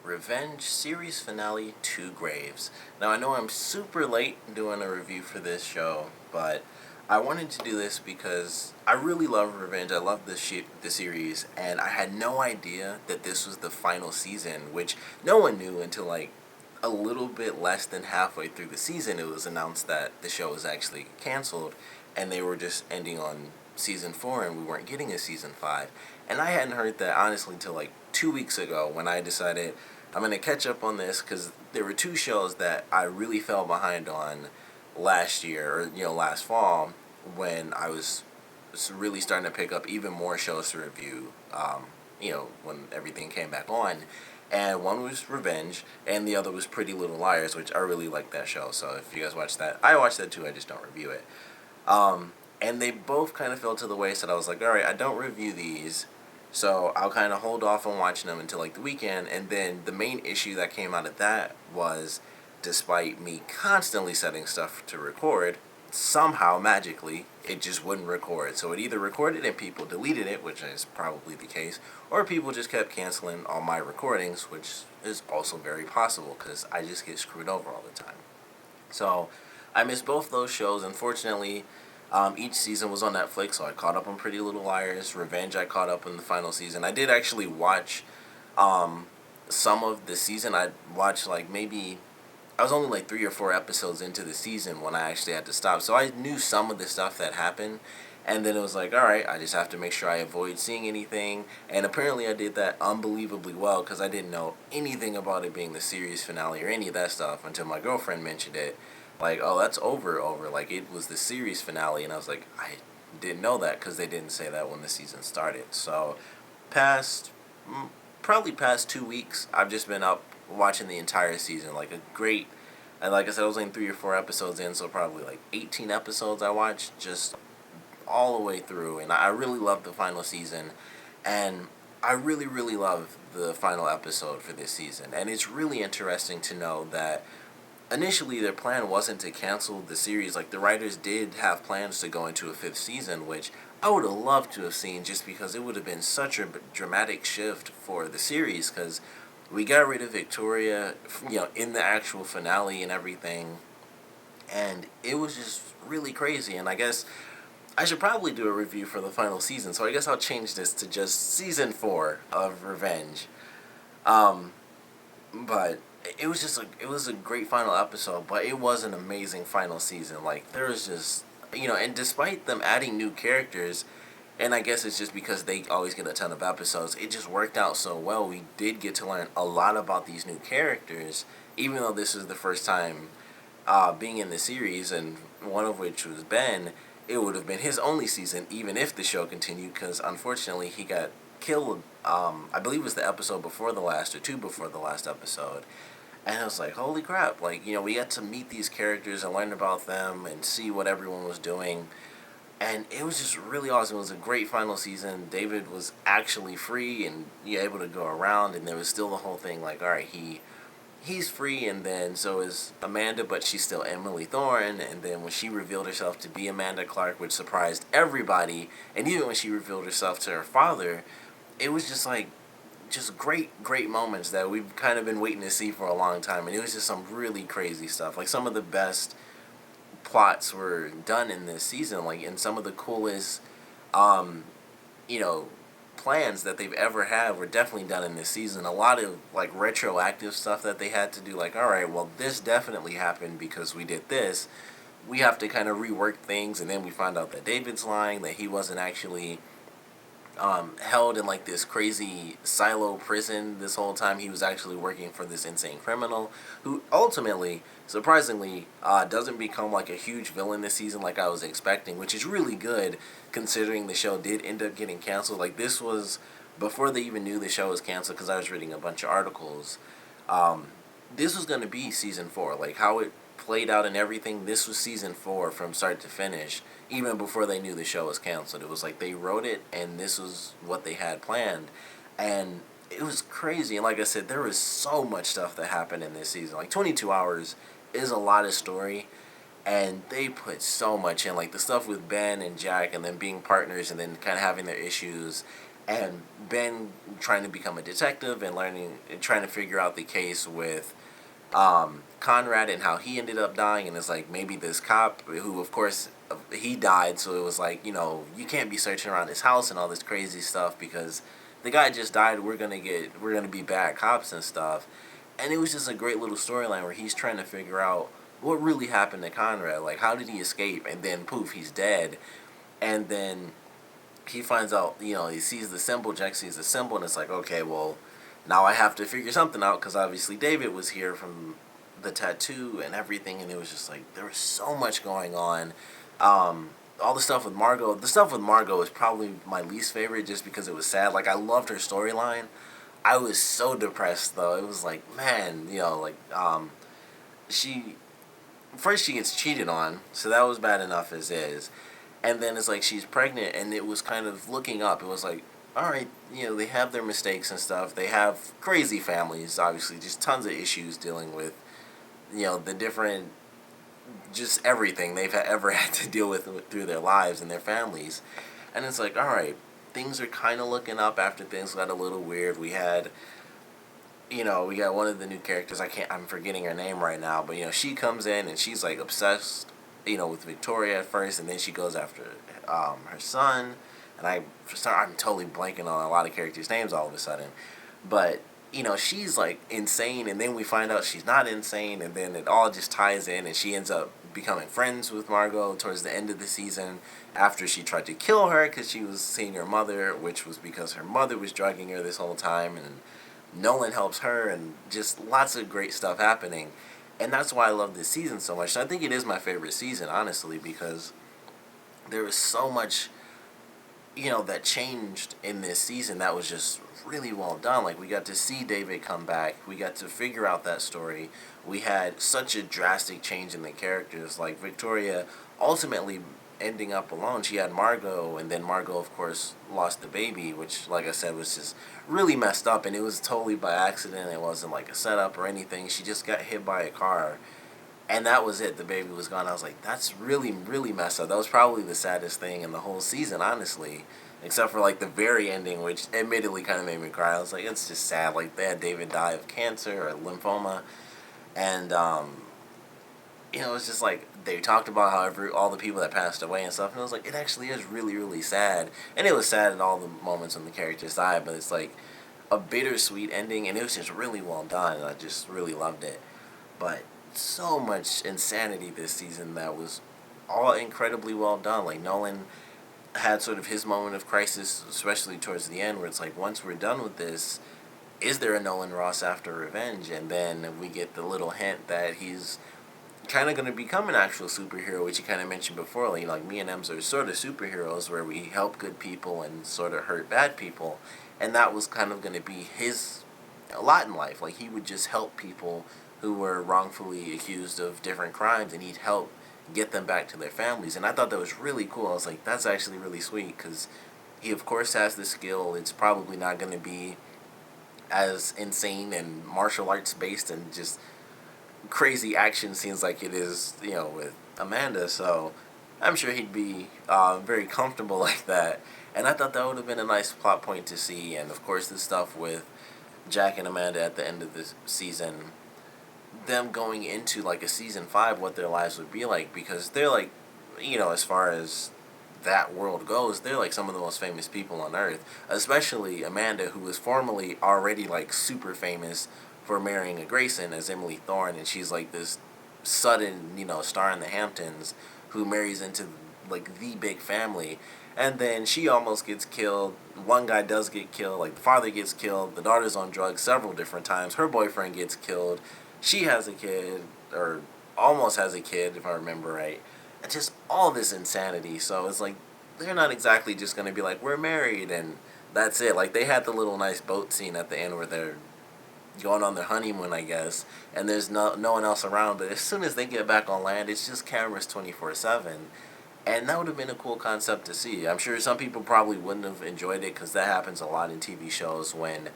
Revenge series finale Two Graves. Now I know I'm super late doing a review for this show, but I wanted to do this because I really love Revenge. I love the series, and I had no idea that this was the final season, which no one knew until like a little bit less than halfway through the season. It was announced that the show was actually canceled, and they were just ending on season 4, and we weren't getting a season 5. And I hadn't heard that honestly until like 2 weeks ago when I decided I'm going to catch up on this because there were two shows that I really fell behind on last year, or last fall, when I was really starting to pick up even more shows to review. When everything came back on, and one was Revenge, and the other was Pretty Little Liars, which I really like that show. So if you guys watch that, I watched that too. I just don't review it. And they both kind of fell to the wayside. I was like, all right, I don't review these, so I'll kind of hold off on watching them until like the weekend. And then the main issue that came out of that was, despite me constantly setting stuff to record, somehow magically it just wouldn't record. So it either recorded and people deleted it, which is probably the case, or people just kept canceling all my recordings, which is also very possible because I just get screwed over all the time. So I missed both those shows. Unfortunately, each season was on Netflix, so I caught up on Pretty Little Liars. Revenge, I caught up in the final season. I did actually watch some of the season. I watched I was only like 3 or 4 episodes into the season when I actually had to stop. So I knew some of the stuff that happened. And then it was like, all right, I just have to make sure I avoid seeing anything. And apparently I did that unbelievably well because I didn't know anything about it being the series finale or any of that stuff until my girlfriend mentioned it. Like, oh, that's over. Like, it was the series finale. And I was like, I didn't know that because they didn't say that when the season started. So, past, probably past 2 weeks, I've just been up watching the entire season. And like I said, I was only 3 or 4 episodes in, so probably like 18 episodes I watched just all the way through. And I really loved the final season. And I really, really love the final episode for this season. And it's really interesting to know that initially their plan wasn't to cancel the series. Like, the writers did have plans to go into a 5th season, which I would have loved to have seen just because it would have been such a dramatic shift for the series, because we got rid of Victoria, in the actual finale and everything, and it was just really crazy. And I guess I should probably do a review for the final season, so I guess I'll change this to just season 4 of Revenge. But it was a great final episode, but it was an amazing final season. Like, there was just, and despite them adding new characters, and I guess it's just because they always get a ton of episodes, it just worked out so well. We did get to learn a lot about these new characters, even though this is the first time being in the series, and one of which was Ben. It would have been his only season, even if the show continued, because unfortunately he got killed. I believe it was the episode before the last, or 2 before the last episode. And I was like, holy crap, like, we got to meet these characters and learn about them and see what everyone was doing. And it was just really awesome. It was a great final season. David was actually free and able to go around, and there was still the whole thing like, all right, he's free, and then so is Amanda, but she's still Emily Thorne. And then when she revealed herself to be Amanda Clark, which surprised everybody, and even when she revealed herself to her father, it was just like, just great moments that we've kind of been waiting to see for a long time. And it was just some really crazy stuff. Like, some of the best plots were done in this season, like, and some of the coolest you know plans that they've ever had were definitely done in this season. A lot of like retroactive stuff that they had to do, like, all right, well, this definitely happened because we did this. We have to kind of rework things. And then we find out that David's lying, that he wasn't actually held in like this crazy silo prison this whole time. He was actually working for this insane criminal who ultimately, surprisingly, doesn't become like a huge villain this season like I was expecting, which is really good considering the show did end up getting canceled. Like, this was before they even knew the show was canceled, because I was reading a bunch of articles. This was going to be season 4, like how it played out and everything. This was season 4 from start to finish, even before they knew the show was canceled. It was like they wrote it and this was what they had planned. And it was crazy. And like I said, there was so much stuff that happened in this season. Like, 22 hours is a lot of story, and they put so much in. Like, the stuff with Ben and Jack, and then being partners, and then kind of having their issues, and Ben trying to become a detective and learning and trying to figure out the case with Conrad and how he ended up dying, and it's like maybe this cop who, of course, he died, so it was like, you can't be searching around his house and all this crazy stuff because the guy just died. We're gonna be bad cops and stuff, and it was just a great little storyline where he's trying to figure out what really happened to Conrad, like how did he escape, and then poof, he's dead, and then he finds out, he sees the symbol, Jack sees the symbol, and it's like, okay, well, now I have to figure something out because obviously David was here from the tattoo and everything, and it was just like there was so much going on. All the stuff with Margot is probably my least favorite just because it was sad. Like, I loved her storyline. I was so depressed though. It was like, man, she first she gets cheated on, so that was bad enough as is. And then it's like she's pregnant, and it was kind of looking up. It was like, all right, they have their mistakes and stuff. They have crazy families, obviously, just tons of issues dealing with, the different, just everything they've ever had to deal with through their lives and their families. And it's like, all right, things are kind of looking up after things got a little weird. We got one of the new characters. I'm forgetting her name right now, but she comes in and she's like obsessed, with Victoria at first, and then she goes after her son. And I'm totally blanking on a lot of characters' names all of a sudden, but she's like insane, and then we find out she's not insane, and then it all just ties in, and she ends up becoming friends with Margot towards the end of the season after she tried to kill her because she was seeing her mother, which was because her mother was drugging her this whole time, and Nolan helps her, and just lots of great stuff happening. And that's why I love this season so much. I think it is my favorite season, honestly, because there was so much, that changed in this season that was just really well done. Like, we got to see David come back. We got to figure out that story. We had such a drastic change in the characters. Like, Victoria ultimately ending up alone. She had Margot, and then Margot, of course, lost the baby, which, like I said, was just really messed up, and it was totally by accident. It wasn't like a setup or anything. She just got hit by a car, and that was it. The baby was gone. I was like, that's really, really messed up. That was probably the saddest thing in the whole season, honestly, except for like the very ending, which admittedly kind of made me cry. I was like, it's just sad. Like, they had David die of cancer or lymphoma, and it's just like they talked about how all the people that passed away and stuff, and I was like, it actually is really, really sad. And it was sad in all the moments when the characters died, but it's like a bittersweet ending, and it was just really well done, and I just really loved it. But so much insanity this season that was all incredibly well done. Like, Nolan had sort of his moment of crisis, especially towards the end, where it's like, once we're done with this, is there a Nolan Ross after Revenge? And then we get the little hint that he's kind of going to become an actual superhero, which you kind of mentioned before. Like me and Ems are sort of superheroes where we help good people and sort of hurt bad people. And that was kind of going to be his a lot in life. Like, he would just help people who were wrongfully accused of different crimes, and he'd help get them back to their families. And I thought that was really cool. I was like, that's actually really sweet because he, of course, has the skill. It's probably not going to be as insane and martial arts based and just crazy action scenes like it is, with Amanda. So I'm sure he'd be very comfortable like that. And I thought that would have been a nice plot point to see. And of course, the stuff with Jack and Amanda at the end of this season, them going into like a season 5, what their lives would be like, because they're like, as far as that world goes, they're like some of the most famous people on earth, especially Amanda, who was formerly already like super famous for marrying a Grayson as Emily Thorne, and she's like this sudden, star in the Hamptons who marries into like the big family, and then she almost gets killed. One guy does get killed, like the father gets killed, the daughter's on drugs several different times, her boyfriend gets killed, she has a kid, or almost has a kid if I remember right, and just all this insanity. So it's like they're not exactly just going to be like, we're married and that's it. Like, they had the little nice boat scene at the end where they're going on their honeymoon, I guess, and there's no one else around, but as soon as they get back on land, it's just cameras 24/7. And that would have been a cool concept to see. I'm sure some people probably wouldn't have enjoyed it because that happens a lot in TV shows when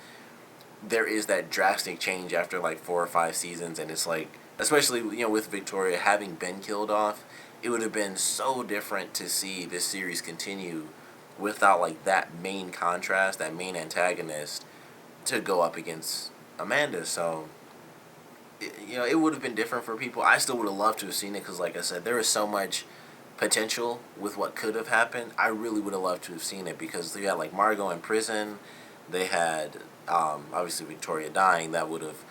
there is that drastic change after like 4 or 5 seasons, and it's like, especially with Victoria having been killed off, it would have been so different to see this series continue without like that main contrast, that main antagonist to go up against Amanda. So it would have been different for people. I still would have loved to have seen it because, like I said, there is so much potential with what could have happened. I really would have loved to have seen it because they had like Margot in prison. They had obviously Victoria dying. That would have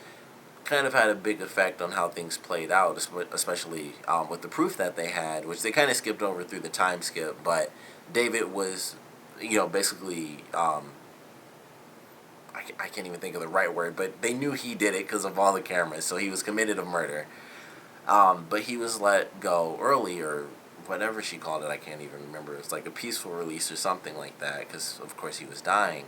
kind of had a big effect on how things played out, especially with the proof that they had, which they kind of skipped over through the time skip. But David was, basically, I can't even think of the right word, but they knew he did it because of all the cameras, so he was committed of murder. But he was let go early, or whatever she called it, I can't even remember. It's like a peaceful release or something like that, because of course he was dying.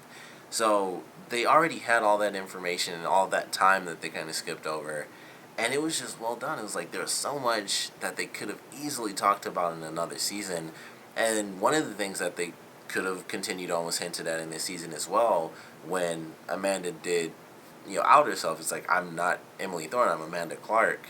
So they already had all that information and all that time that they kind of skipped over. And it was just well done. It was like there was so much that they could have easily talked about in another season. And one of the things that they could have continued on was hinted at in this season as well, when Amanda did, out herself. It's like, I'm not Emily Thorne, I'm Amanda Clark.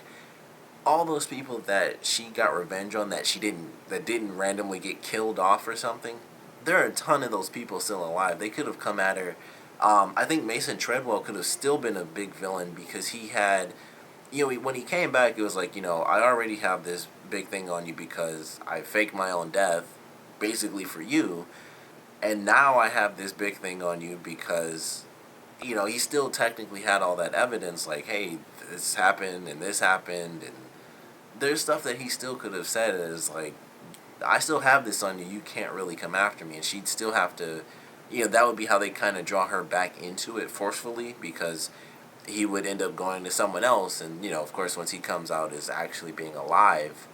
All those people that she got revenge on that didn't randomly get killed off or something, there are a ton of those people still alive. They could have come at her. I think Mason Treadwell could have still been a big villain because he had, when he came back, it was like, I already have this big thing on you because I faked my own death, basically for you, and now I have this big thing on you because, he still technically had all that evidence, like, hey, this happened and this happened, and there's stuff that he still could have said as like, I still have this on you. You can't really come after me, and she'd still have to, that would be how they kind of draw her back into it forcefully because he would end up going to someone else, and of course, once he comes out as actually being alive,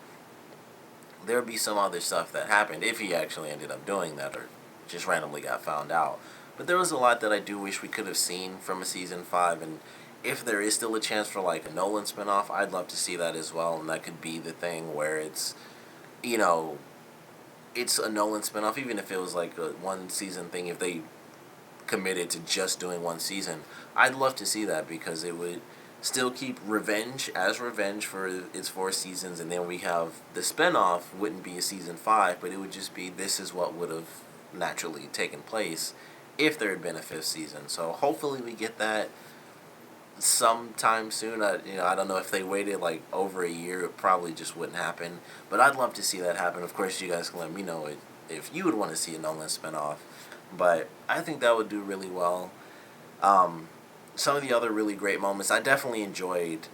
there would be some other stuff that happened if he actually ended up doing that or just randomly got found out. But there was a lot that I do wish we could have seen from a season 5, and if there is still a chance for like a Nolan spinoff, I'd love to see that as well, and that could be the thing where you know, it's a Nolan spinoff, even if it was like a one season thing, if they committed to just doing one season, I'd love to see that because it would still keep Revenge as Revenge for its 4 seasons, and then we have the spinoff wouldn't be a season 5, but it would just be this is what would have naturally taken place if there had been a 5th season. So hopefully we get that sometime soon. I don't know if they waited like over a year, it probably just wouldn't happen. But I'd love to see that happen. Of course, you guys can let me know if you would want to see a Nolan spinoff. But I think that would do really well. Some of the other really great moments, I definitely enjoyed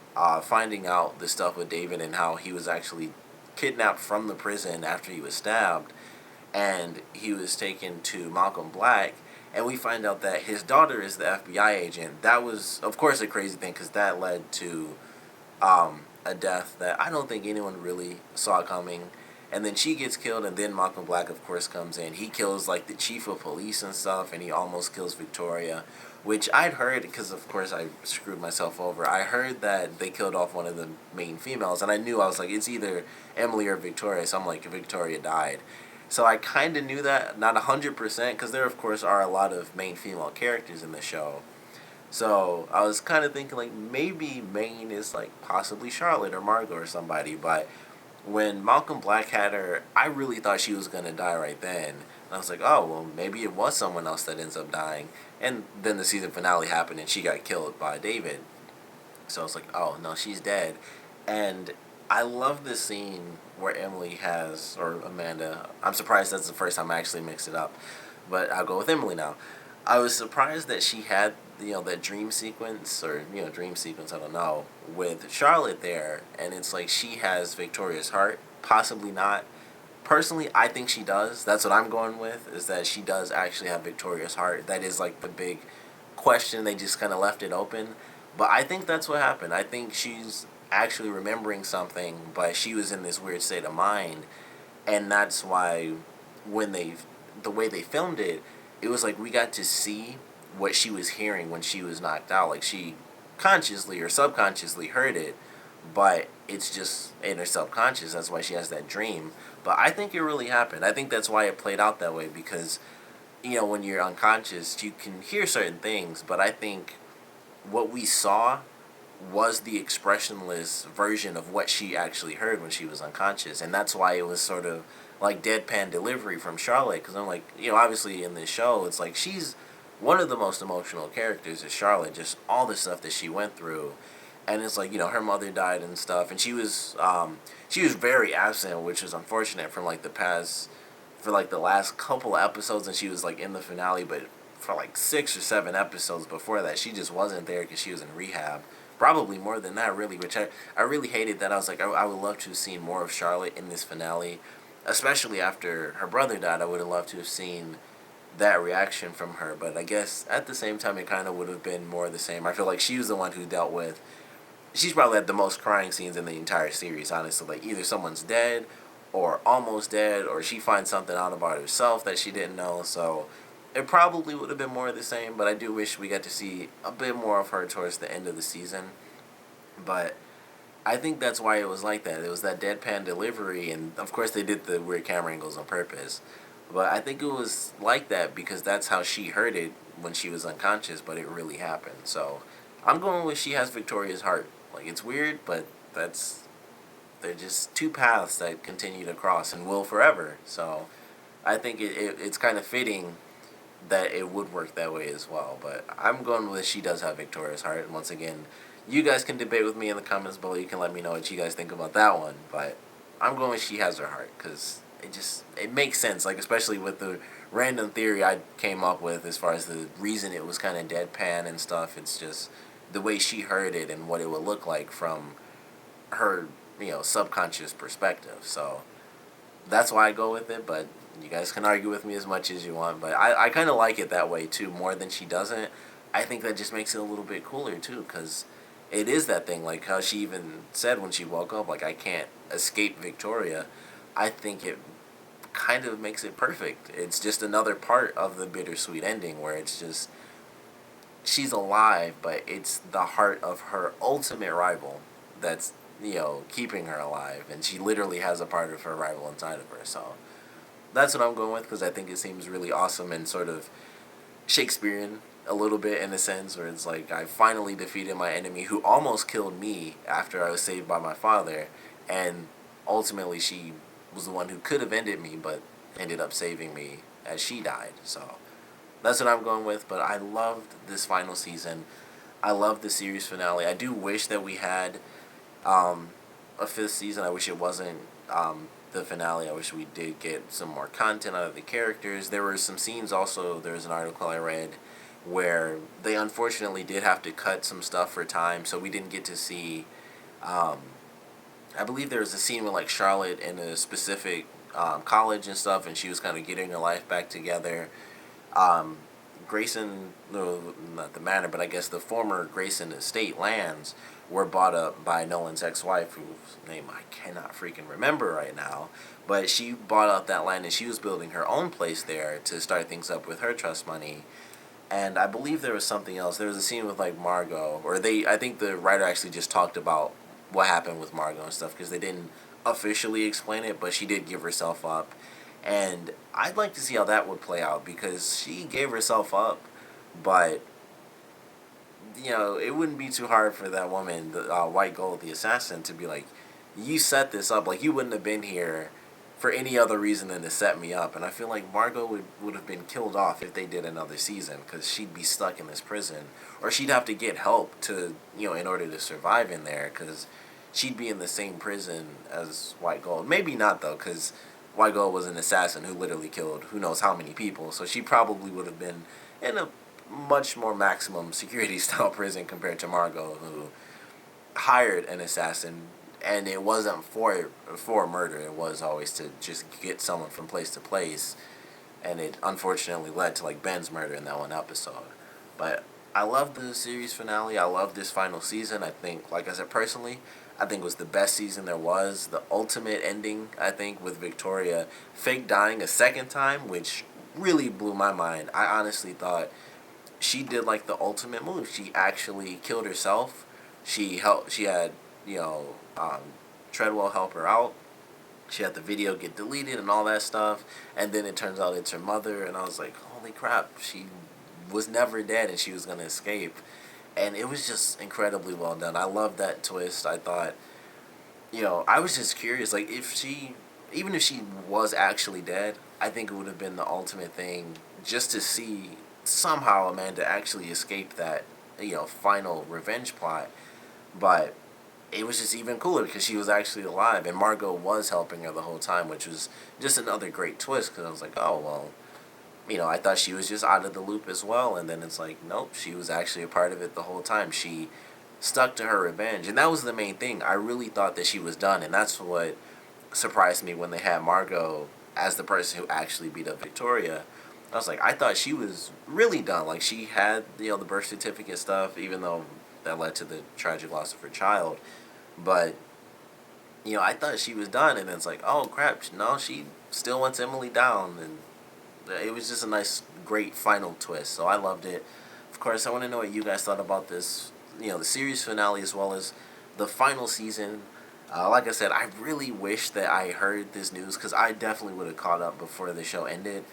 finding out the stuff with David and how he was actually kidnapped from the prison after he was stabbed, and he was taken to Malcolm Black, and we find out that his daughter is the FBI agent. That was, of course, a crazy thing because that led to a death that I don't think anyone really saw coming. And then she gets killed, and then Malcolm Black, of course, comes in. He kills, like, the chief of police and stuff, and he almost kills Victoria, which I'd heard, because, of course, I screwed myself over. I heard that they killed off one of the main females, and I was like, it's either Emily or Victoria, so I'm like, Victoria died. So I kind of knew that, not 100%, because there, of course, are a lot of main female characters in the show. So I was kind of thinking, like, maybe Maine is, like, possibly Charlotte or Margot or somebody, but when Malcolm Black had her, I really thought she was going to die right then. And I was like, oh, well, maybe it was someone else that ends up dying. And then the season finale happened and she got killed by David. So I was like, oh, no, she's dead. And I love this scene where Emily has, or Amanda, I'm surprised that's the first time I actually mixed it up, but I'll go with Emily now. I was surprised that she had, that dream sequence, or, dream sequence, I don't know, with Charlotte there, and it's like she has Victoria's heart, possibly not. Personally, I think she does. That's what I'm going with, is that she does actually have Victoria's heart. That is, like, the big question. They just kind of left it open. But I think that's what happened. I think she's actually remembering something, but she was in this weird state of mind, and that's why the way they filmed it, it was like we got to see what she was hearing when she was knocked out. Like, she consciously or subconsciously heard it, but it's just in her subconscious. That's why she has that dream. But I think it really happened. I think that's why it played out that way, because, when you're unconscious, you can hear certain things, but I think what we saw was the expressionless version of what she actually heard when she was unconscious. And that's why it was sort of like deadpan delivery from Charlotte, because I'm like, obviously in this show it's like she's one of the most emotional characters is Charlotte, just all the stuff that she went through, and it's like her mother died and stuff, and she was very absent, which is unfortunate from like the past, for like the last couple of episodes, and she was like in the finale, but for like 6 or 7 episodes before that, she just wasn't there because she was in rehab. Probably more than that, really, which I really hated that. I was like, I would love to have seen more of Charlotte in this finale, especially after her brother died. I would have loved to have seen that reaction from her, but I guess at the same time, it kind of would have been more the same. I feel like she was the one who dealt with. She's probably had the most crying scenes in the entire series, honestly. Like, either someone's dead, or almost dead, or she finds something out about herself that she didn't know, so it probably would have been more of the same, but I do wish we got to see a bit more of her towards the end of the season. But I think that's why it was like that. It was that deadpan delivery, and of course they did the weird camera angles on purpose. But I think it was like that because that's how she heard it when she was unconscious, but it really happened. So I'm going with she has Victoria's heart. Like, it's weird, but they're just two paths that continue to cross and will forever. So I think it's kind of fitting that it would work that way as well. But I'm going with she does have Victoria's heart. And once again, you guys can debate with me in the comments below. You can let me know what you guys think about that one. But I'm going with she has her heart because it makes sense. Like, especially with the random theory I came up with as far as the reason it was kind of deadpan and stuff. It's just the way she heard it and what it would look like from her, subconscious perspective. So that's why I go with it, but you guys can argue with me as much as you want, but I kind of like it that way too, more than she doesn't. I think that just makes it a little bit cooler too, because it is that thing, like how she even said when she woke up, like, I can't escape Victoria. I think it kind of makes it perfect. It's just another part of the bittersweet ending where it's just she's alive, but it's the heart of her ultimate rival that's, keeping her alive, and she literally has a part of her rival inside of her. So that's what I'm going with because I think it seems really awesome and sort of Shakespearean a little bit, in a sense, where it's like I finally defeated my enemy who almost killed me after I was saved by my father, and ultimately she was the one who could have ended me but ended up saving me as she died. So that's what I'm going with, but I loved this final season. I love the series finale. I do wish that we had a fifth season. I wish it wasn't the finale. I wish we did get some more content out of the characters. There were some scenes also, there was an article I read where they unfortunately did have to cut some stuff for time, so we didn't get to see, I believe there was a scene with like Charlotte in a specific college and stuff, and she was kind of getting her life back together. Grayson, no, not the manor, but I guess the former Grayson estate lands were bought up by Nolan's ex-wife, whose name I cannot freaking remember right now. But she bought out that land and she was building her own place there to start things up with her trust money. And I believe there was something else. There was a scene with like Margot, or I think the writer actually just talked about what happened with Margot and stuff because they didn't officially explain it, but she did give herself up. And I'd like to see how that would play out because she gave herself up, but it wouldn't be too hard for that woman, the White Gold, the assassin, to be like, you set this up. Like, you wouldn't have been here for any other reason than to set me up. And I feel like Margot would have been killed off if they did another season because she'd be stuck in this prison. Or she'd have to get help to, in order to survive in there because she'd be in the same prison as White Gold. Maybe not, though, because White Gold was an assassin who literally killed who knows how many people. So she probably would have been in a much more maximum security style prison compared to Margot, who hired an assassin, and it wasn't for murder. It was always to just get someone from place to place, and it unfortunately led to like Ben's murder in that one episode. But I love the series finale. I love this final season. I think, like I said, personally, I think it was the best season there was. The ultimate ending, I think, with Victoria fake dying a second time, which really blew my mind. I honestly thought she did like the ultimate move. She actually killed herself. She had Treadwell help her out. She had the video get deleted and all that stuff, and then it turns out it's her mother. And I was like, holy crap! She was never dead, and she was gonna escape. And it was just incredibly well done. I loved that twist. I thought, I was just curious, like, if she even if she was actually dead, I think it would have been the ultimate thing just to see somehow Amanda actually escaped that, final revenge plot. But it was just even cooler because she was actually alive and Margot was helping her the whole time, which was just another great twist because I was like, oh, well, I thought she was just out of the loop as well. And then it's like, nope, she was actually a part of it the whole time. She stuck to her revenge. And that was the main thing. I really thought that she was done. And that's what surprised me when they had Margot as the person who actually beat up Victoria. I was like, I thought she was really done. Like, she had, the birth certificate stuff, even though that led to the tragic loss of her child. But, I thought she was done. And then it's like, oh, crap. No, she still wants Emily down. And it was just a nice, great final twist. So I loved it. Of course, I want to know what you guys thought about this, the series finale as well as the final season. Like I said, I really wish that I heard this news because I definitely would have caught up before the show ended.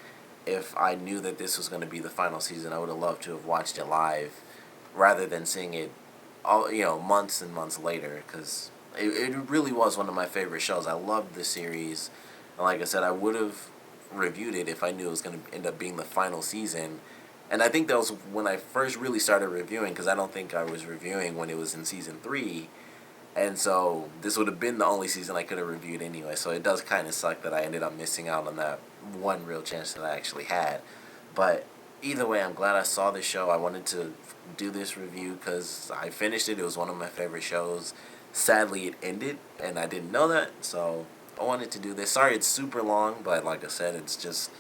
If I knew that this was going to be the final season, I would have loved to have watched it live rather than seeing it all, months and months later because it really was one of my favorite shows. I loved the series. And like I said, I would have reviewed it if I knew it was going to end up being the final season. And I think that was when I first really started reviewing because I don't think I was reviewing when it was in season 3. And so this would have been the only season I could have reviewed anyway. So it does kind of suck that I ended up missing out on that one real chance that I actually had. But either way, I'm glad I saw this show. I wanted to do this review because I finished it. It was one of my favorite shows. Sadly, it ended, and I didn't know that. So I wanted to do this. Sorry it's super long, but like I said, it's just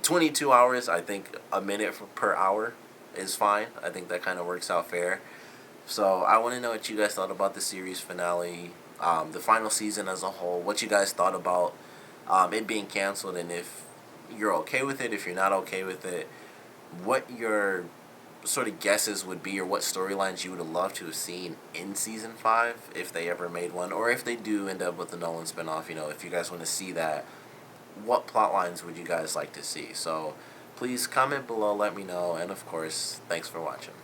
22 hours. I think a minute per hour is fine. I think that kind of works out fair. So I want to know what you guys thought about the series finale, the final season as a whole. What you guys thought about it being canceled, and if you're okay with it, if you're not okay with it, what your sort of guesses would be, or what storylines you would have loved to have seen in season 5 if they ever made one, or if they do end up with the Nolan spinoff. If you guys want to see that, what plot lines would you guys like to see? So please comment below, let me know, and of course, thanks for watching.